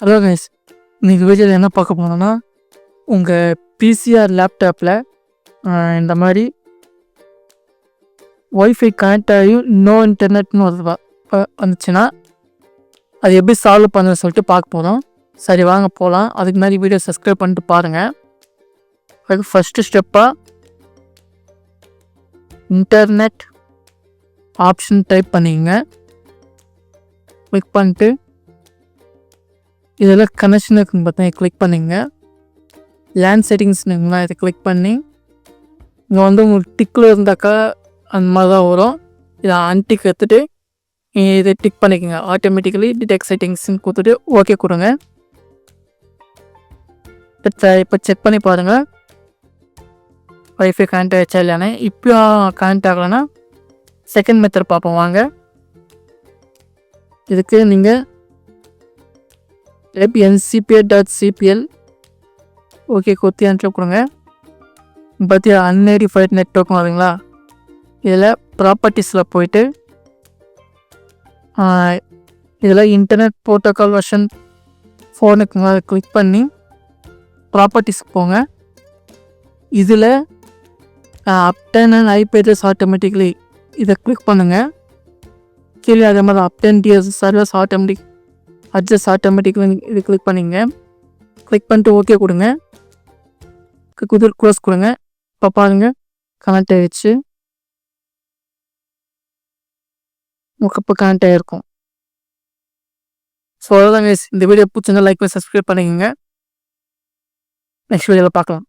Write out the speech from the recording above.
Hello guys, இன்னைக்கு வீடியோவில் என்ன பார்க்க போனோம்னா உங்கள் பிசிஆர் லேப்டாப்பில் இந்த மாதிரி ஒய்ஃபை கனெக்ட் ஆகியும் நோ இன்டர்நெட்னு வந்துச்சுன்னா அது எப்படி சால்வ் பண்ணுன்னு சொல்லிட்டு பார்க்க போகிறோம். சரி வாங்க போகலாம். அதுக்கு முன்னாடி வீடியோ சப்ஸ்கிரைப் பண்ணிட்டு பாருங்கள். அதுக்கு ஃபஸ்ட்டு ஸ்டெப்பாக இன்டர்நெட் ஆப்ஷன் டைப் பண்ணிக்கங்க. கிளிக் பண்ணிட்டு இதில் கனெக்ஷன் இருக்குன்னு பார்த்தீங்கன்னா கிளிக் பண்ணிங்க. லேண்ட் செட்டிங்ஸ்னுங்களா இதை கிளிக் பண்ணி இங்கே வந்து உங்களுக்கு டிக்கில் இருந்தாக்கா அந்த மாதிரி தான் வரும். இதை அன்டிக் எடுத்துகிட்டு இதை டிக் பண்ணிக்கோங்க. ஆட்டோமேட்டிக்கலி டிடெக்ட் செட்டிங்ஸ்ன்னு கொடுத்துட்டு ஓகே கொடுங்க. இப்போ செக் பண்ணி பாருங்கள் வைஃபை கனெக்ட் ஆகிடுச்சா இல்லையானே. இப்போ கனெக்ட் ஆகலைன்னா செகண்ட் மெத்தட் பார்ப்போம் வாங்க. இதுக்கு நீங்கள் ncpa.cpl ஓகே கொத்தி என்ட்ரு கொடுங்க. பற்றி அன்ஐடிஃபைட் நெட்வொர்க் வருங்களா, இதில் ப்ராப்பர்ட்டிஸில் போயிட்டு இதில் இன்டர்நெட் ப்ரோட்டோக்கால் வெர்ஷன் ஃபோனுக்குங்க அதை கிளிக் பண்ணி ப்ராப்பர்ட்டிஸ்க்கு போங்க. இதில் அப்டன் அண்ட் ஐபேஜஸ் ஆட்டோமேட்டிக்லி இதை கிளிக் பண்ணுங்கள். கீழே அதே மாதிரி அப்டன் டிஎஸ் சர்வஸ் ஆட்டோமேட்டிக் அட்ஜஸ்ட் ஆட்டோமேட்டிக்லி இது கிளிக் பண்ணிங்க. கிளிக் பண்ணிட்டு ஓகே கொடுங்க. க்ளோஸ் கொடுங்க. இப்போ பாருங்கள் கனெக்ட் ஆகிடுச்சு. உங்களுக்கு இப்போ கனெக்ட் ஆகிருக்கும். ஸோ அவ்வளோதாங்க. இந்த வீடியோ பிடிச்சிருந்தா லைக் பண்ணி சப்ஸ்கிரைப் பண்ணிக்கோங்க. நெக்ஸ்ட் வீடியோவில் பார்க்கலாம்.